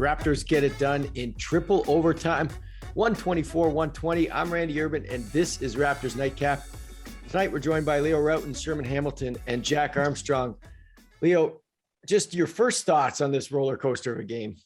The Raptors get it done in triple overtime, 124-120. I'm Randy Urban, and this is Raptors Night Cap. Tonight, we're joined by Leo Rautins, Sherman Hamilton, and Jack Armstrong. Leo, just your first thoughts on this roller coaster of a game.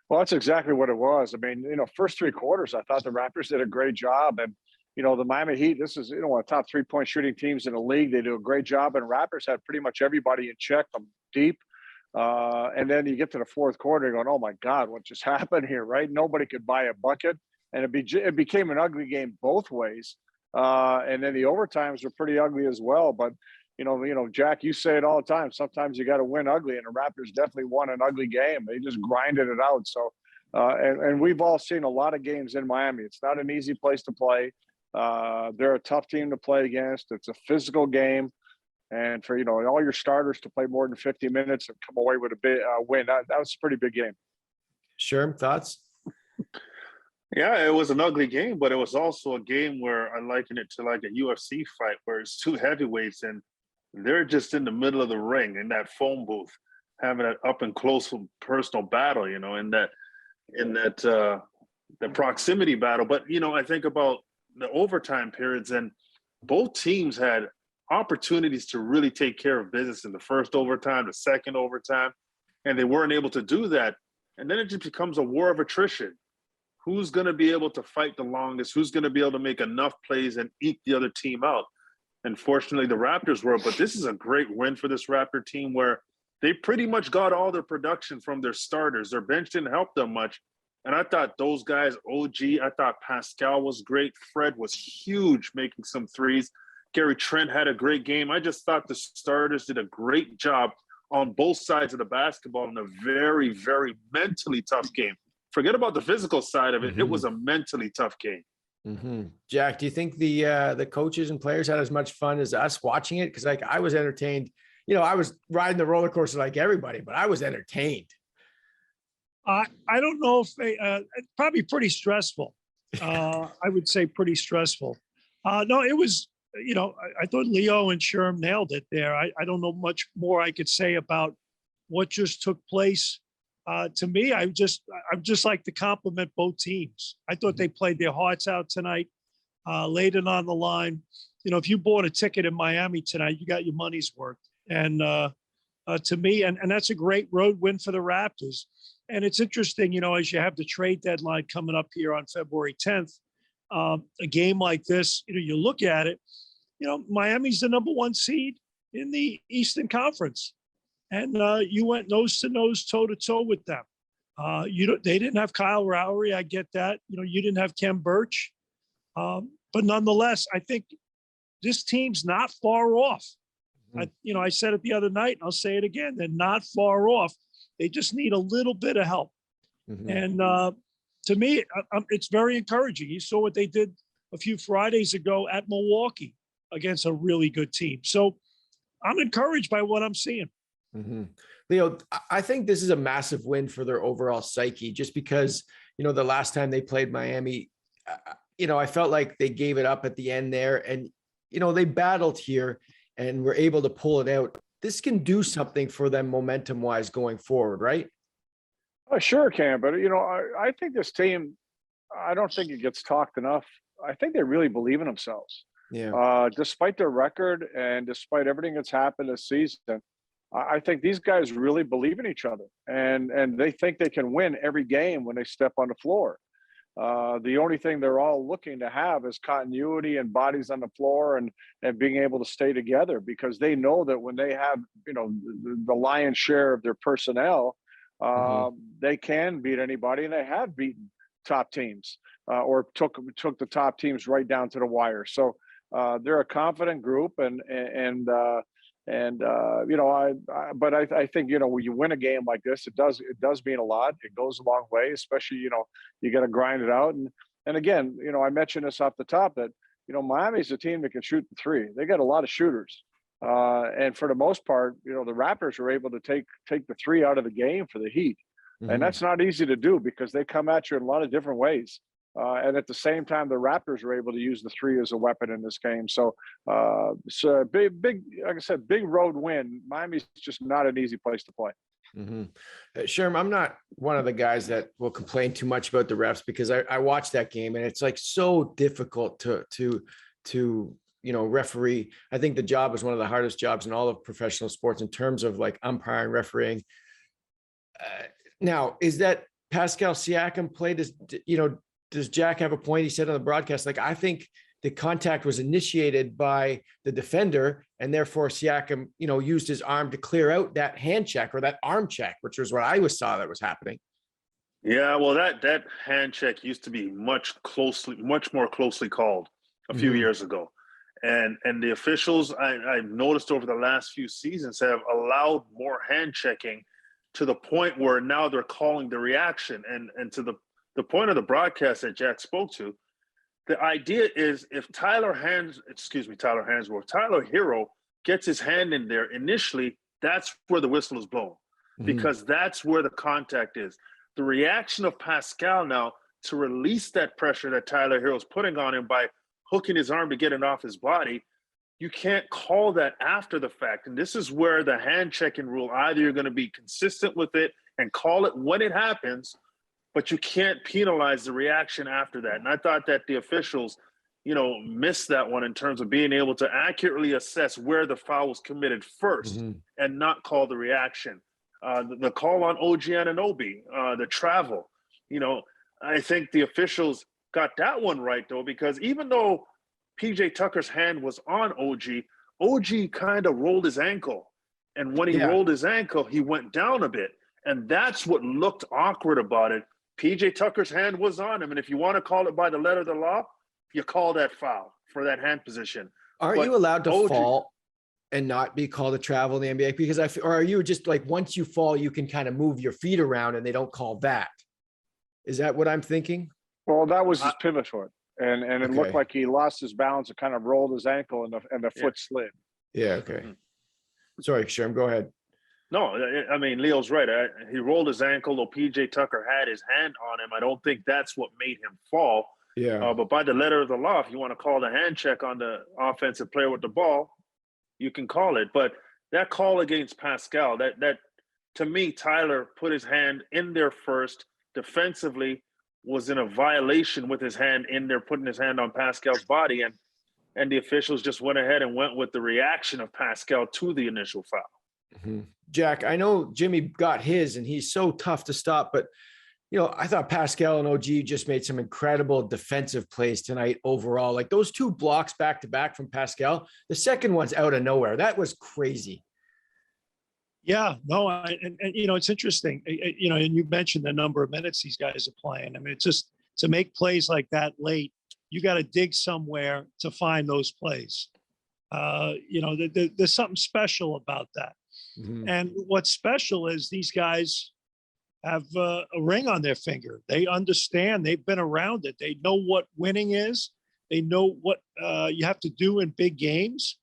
Well, that's exactly what it was. I mean, first three quarters, I thought the Raptors did a great job. And, the Miami Heat, this is, one of the top three-point shooting teams in the league. They do a great job. And Raptors had pretty much everybody in check from deep. And then you get to the fourth quarter, you're going, oh, my God, what just happened here, right? Nobody could buy a bucket. And it became an ugly game both ways. And then the overtimes were pretty ugly as well. But, Jack, you say it all the time. Sometimes you got to win ugly, and the Raptors definitely won an ugly game. They just grinded it out. So, and we've all seen a lot of games in Miami. It's not an easy place to play. They're a tough team to play against. It's a physical game. And for, all your starters to play more than 50 minutes and come away with a big win, that was a pretty big game. Sherm, thoughts? Yeah, it was an ugly game, but it was also a game where I liken it to like a UFC fight where it's two heavyweights and they're just in the middle of the ring in that phone booth, having an up and close personal battle, in that the proximity battle. But, I think about the overtime periods, and both teams had opportunities to really take care of business in the first overtime, the second overtime, and they weren't able to do that. And then it just becomes a war of attrition. Who's going to be able to fight the longest? Who's going to be able to make enough plays and eke the other team out? Unfortunately, the Raptors were, but this is a great win for this Raptor team where they pretty much got all their production from their starters. Their bench didn't help them much. And I thought those guys, OG, I thought Pascal was great. Fred was huge, making some threes. Gary Trent had a great game. I just thought the starters did a great job on both sides of the basketball in a very, very mentally tough game. Forget about the physical side of it. Mm-hmm. It was a mentally tough game. Mm-hmm. Jack, do you think the coaches and players had as much fun as us watching it? Because I was entertained. I was riding the roller coaster like everybody, but I was entertained. I don't know if they probably pretty stressful. I would say pretty stressful. No, it was. I thought Leo and Sherm nailed it there. I don't know much more I could say about what just took place. To me, I just like to compliment both teams. I thought they played their hearts out tonight, laid it on the line. If you bought a ticket in Miami tonight, you got your money's worth. And to me, and that's a great road win for the Raptors. And it's interesting, as you have the trade deadline coming up here on February 10th, a game like this, you look at it, Miami's the number one seed in the Eastern Conference. And you went nose to nose, toe to toe with them. They didn't have Kyle Lowry. I get that. You didn't have Kem Birch. But nonetheless, I think this team's not far off. Mm-hmm. I said it the other night, and I'll say it again. They're not far off. They just need a little bit of help. Mm-hmm. And to me, it's very encouraging. You saw what they did a few Fridays ago at Milwaukee against a really good team. So I'm encouraged by what I'm seeing. Mm-hmm. Leo, I think this is a massive win for their overall psyche, just because, the last time they played Miami, I felt like they gave it up at the end there, and, they battled here and were able to pull it out. This can do something for them momentum wise going forward, right? I sure can. But, I think this team, I don't think it gets talked enough. I think they really believe in themselves. Yeah. Despite their record and despite everything that's happened this season, I think these guys really believe in each other, and they think they can win every game when they step on the floor. The only thing they're all looking to have is continuity and bodies on the floor and being able to stay together, because they know that when they have, the lion's share of their personnel, they can beat anybody, and they have beaten top teams or took the top teams right down to the wire. So they're a confident group, but I think, when you win a game like this, it does mean a lot. It goes a long way, especially, you got to grind it out. And again, I mentioned this off the top that, Miami's a team that can shoot the three. They got a lot of shooters. And for the most part, the Raptors were able to take the three out of the game for the Heat. Mm-hmm. And that's not easy to do because they come at you in a lot of different ways. And at the same time, the Raptors were able to use the three as a weapon in this game. So, big, like I said, big road win. Miami's just not an easy place to play. Mhm. Sherm, I'm not one of the guys that will complain too much about the refs because I watched that game and it's like so difficult to referee. I think the job is one of the hardest jobs in all of professional sports in terms of like umpiring, refereeing. Now, is that Pascal Siakam play? Does Jack have a point? He said on the broadcast, like, I think the contact was initiated by the defender, and therefore Siakam, used his arm to clear out that hand check or that arm check, which was what I saw that was happening. Yeah, well, that hand check used to be much more closely called a few years ago, and the officials I've noticed over the last few seasons have allowed more hand checking to the point where now they're calling the reaction, and to the point of the broadcast that Jack spoke to. The idea is if Tyler Hero gets his hand in there initially, that's where the whistle is blown because that's where the contact is. The reaction of Pascal now to release that pressure that Tyler Hero is putting on him by hooking his arm to get it off his body, you can't call that after the fact. And this is where the hand checking rule, either you're going to be consistent with it and call it when it happens, but you can't penalize the reaction after that. And I thought that the officials, missed that one in terms of being able to accurately assess where the foul was committed first and not call the reaction. The call on OG Anunoby, the travel, I think the officials got that one right, though, because even though PJ Tucker's hand was on OG kind of rolled his ankle. And when he rolled his ankle, he went down a bit. And that's what looked awkward about it. PJ Tucker's hand was on him. And if you want to call it by the letter of the law, you call that foul for that hand position. Aren't you allowed to fall and not be called a travel in the NBA? Because or are you just like, once you fall, you can kind of move your feet around and they don't call that? Is that what I'm thinking? Well, that was his pivot foot. And it looked like he lost his balance and kind of rolled his ankle and the foot slid. Yeah. Okay. Sorry, Sherm, go ahead. No, I mean, Leo's right. He rolled his ankle, though PJ Tucker had his hand on him. I don't think that's what made him fall. Yeah. But by the letter of the law, if you want to call the hand check on the offensive player with the ball, you can call it. But that call against Pascal, that to me, Tyler put his hand in there first defensively, was in a violation with his hand in there, putting his hand on Pascal's body. And the officials just went ahead and went with the reaction of Pascal to the initial foul. Jack, I know Jimmy got his and he's so tough to stop, but I thought Pascal and OG just made some incredible defensive plays tonight overall. Like those two blocks back to back from Pascal, the second one's out of nowhere. That was crazy. Yeah, no, and it's interesting, and you mentioned the number of minutes these guys are playing. I mean, it's just to make plays like that late, you got to dig somewhere to find those plays. There's something special about that. And what's special is these guys have a ring on their finger. They understand. They've been around it. They know what winning is. They know what you have to do in big games.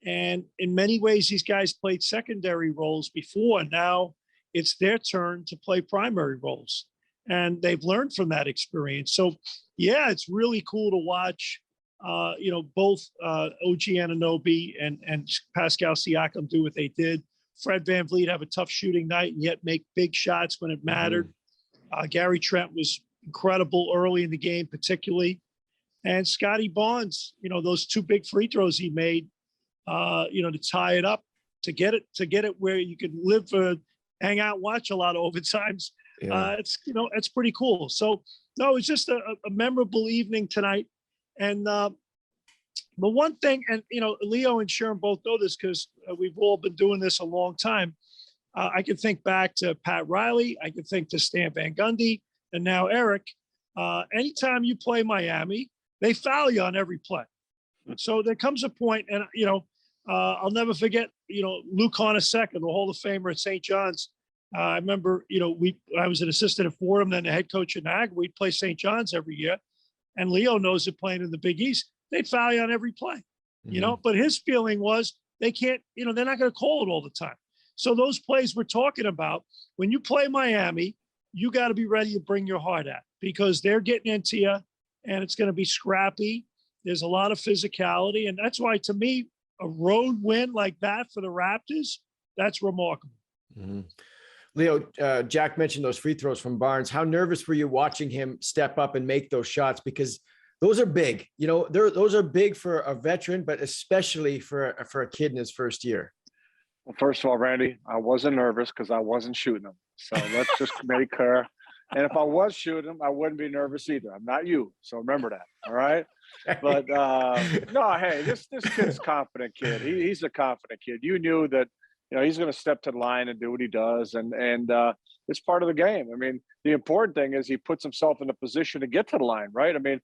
And in many ways, these guys played secondary roles before. Now it's their turn to play primary roles. And they've learned from that experience. So, yeah, it's really cool to watch, both OG Anunoby and Pascal Siakam do what they did. Fred VanVleet have a tough shooting night and yet make big shots when it mattered. Gary Trent was incredible early in the game, particularly. And Scotty Barnes, those two big free throws he made, to tie it up, to get it where you could live, hang out, watch a lot of overtimes. Yeah. It's pretty cool. So no, it's just a memorable evening tonight. And the one thing, and Leo and Sherman both know this because we've all been doing this a long time. I can think back to Pat Riley. I can think to Stan Van Gundy, and now Eric. Anytime you play Miami, they foul you on every play. So there comes a point, and I'll never forget. Lou Conasecca, the Hall of Famer at St. John's. I remember, I was an assistant at Fordham, then the head coach at Niagara. We'd play St. John's every year, and Leo knows it playing in the Big East. They'd foul you on every play, but his feeling was they can't, they're not going to call it all the time. So those plays we're talking about, when you play Miami, you got to be ready to bring your heart out because they're getting into you and it's going to be scrappy. There's a lot of physicality. And that's why, to me, a road win like that for the Raptors, that's remarkable. Leo, Jack mentioned those free throws from Barnes. How nervous were you watching him step up and make those shots? Because those are big. Those are big for a veteran, but especially for a kid in his first year. Well, first of all, Randy, I wasn't nervous because I wasn't shooting them. So let's just make clear. And if I was shooting them, I wouldn't be nervous either. I'm not you. So remember that. All right. But no, hey, this kid's a confident kid. He's a confident kid. You knew that, he's going to step to the line and do what he does. And it's part of the game. I mean, the important thing is he puts himself in a position to get to the line, right? I mean,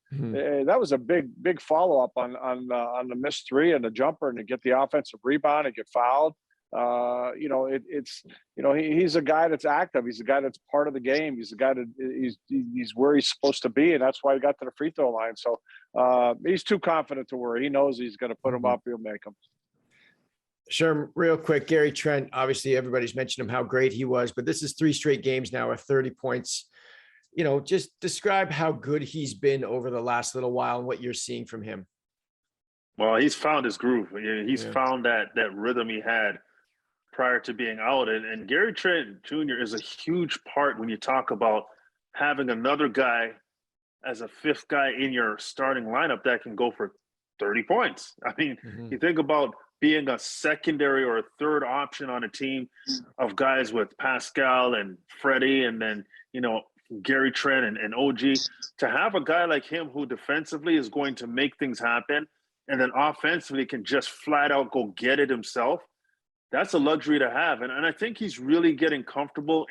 that was a big follow-up on the missed three and the jumper and to get the offensive rebound and get fouled. He's a guy that's active. He's a guy that's part of the game. He's a guy that he's where he's supposed to be. And that's why he got to the free throw line. So he's too confident to worry. He knows he's going to put him up. He'll make him. Sure. Real quick, Gary Trent, obviously everybody's mentioned him, how great he was, but this is 3 straight games now with 30 points. Just describe how good he's been over the last little while and what you're seeing from him. Well, he's found his groove. He's found that rhythm he had prior to being out. And Gary Trent Jr. is a huge part when you talk about having another guy as a fifth guy in your starting lineup that can go for 30 points. I mean, you think about being a secondary or a third option on a team of guys with Pascal and Freddie and then, Gary Trent and OG, to have a guy like him who defensively is going to make things happen and then offensively can just flat out go get it himself. That's a luxury to have. And I think he's really getting comfortable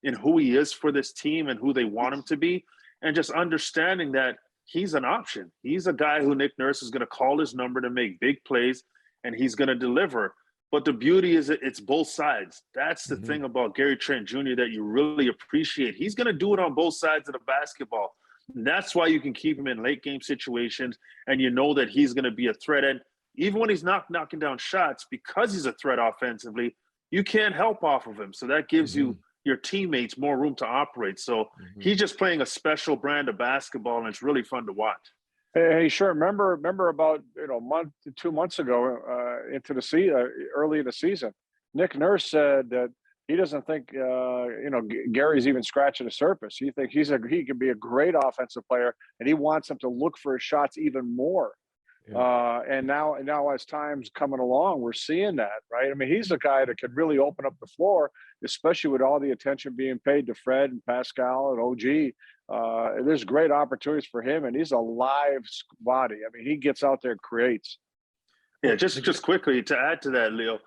in who he is for this team and who they want him to be. And just understanding that he's an option. He's a guy who Nick Nurse is going to call his number to make big plays, and he's going to deliver. But the beauty is it's both sides. That's the thing about Gary Trent Jr. that you really appreciate. He's going to do it on both sides of the basketball. And that's why you can keep him in late game situations, and you know that he's going to be a threat. And even when he's not knocking down shots, because he's a threat offensively, you can't help off of him. So that gives you your teammates more room to operate. So he's just playing a special brand of basketball, and it's really fun to watch. Hey, sure. Remember about a month to 2 months ago into the season, early in the season, Nick Nurse said that he doesn't think Gary's even scratching the surface. He thinks he can be a great offensive player, and he wants him to look for his shots even more. And now as time's coming along, we're seeing that, right? I mean, he's a guy that could really open up the floor, especially with all the attention being paid to Fred and Pascal and OG. There's great opportunities for him, and he's a live body. I mean, he gets out there and creates. Yeah, just quickly to add to that, Leo,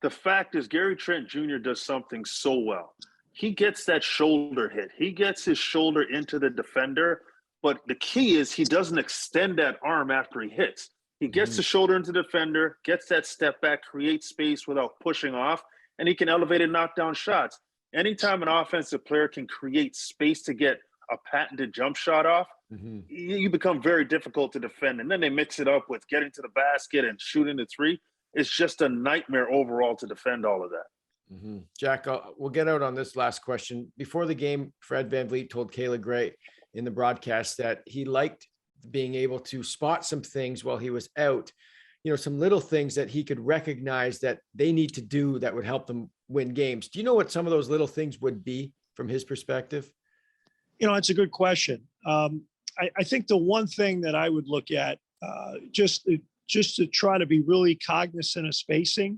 the fact is Gary Trent Jr. does something so well. He gets that shoulder hit. He gets his shoulder into the defender. But the key is he doesn't extend that arm after he hits. He gets the shoulder into the defender, gets that step back, creates space without pushing off, and he can elevate and knock down shots. Anytime an offensive player can create space to get a patented jump shot off, you become very difficult to defend. And then they mix it up with getting to the basket and shooting the three. It's just a nightmare overall to defend all of that. Jack, we'll get out on this last question. Before the game, Fred VanVleet told Kayla Gray in the broadcast that he liked being able to spot some things while he was out, some little things that he could recognize that they need to do that would help them win games. Do you know what some of those little things would be from his perspective? It's a good question. I think the one thing that I would look at, just to try to be really cognizant of spacing.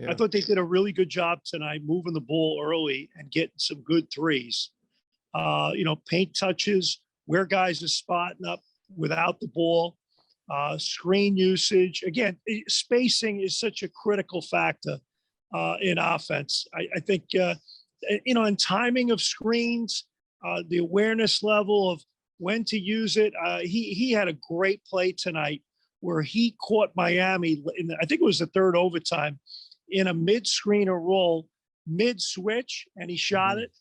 I thought they did a really good job tonight moving the ball early and getting some good threes. Paint touches, where guys are spotting up without the ball, screen usage. Again, spacing is such a critical factor in offense. I think, and timing of screens, the awareness level of when to use it. He had a great play tonight where he caught Miami I think it was the third overtime in a mid-screener roll, mid-switch, and he shot it.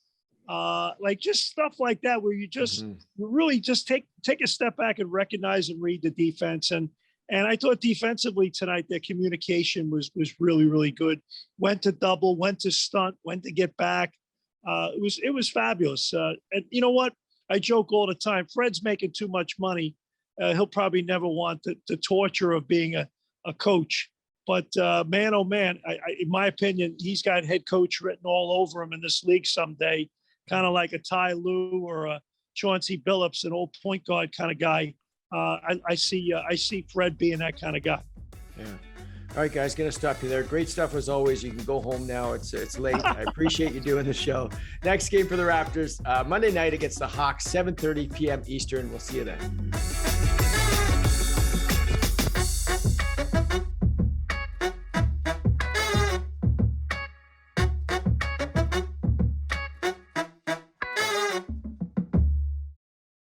Just stuff like that where you just you really just take a step back and recognize and read the defense. And I thought defensively tonight, their communication was really, really good. Went to double, went to stunt, went to get back. It was fabulous. And you know what? I joke all the time. Fred's making too much money. He'll probably never want the torture of being a coach. But man, oh man, in my opinion, he's got head coach written all over him in this league someday, kind of like a Ty Lue or a Chauncey Billups, an old point guard kind of guy. I see Fred being that kind of guy. Yeah. All right, guys, gonna stop you there. Great stuff as always. You can go home now. It's late. I appreciate you doing the show. Next game for the Raptors, Monday night against the Hawks, 7:30 p.m. Eastern. We'll see you then.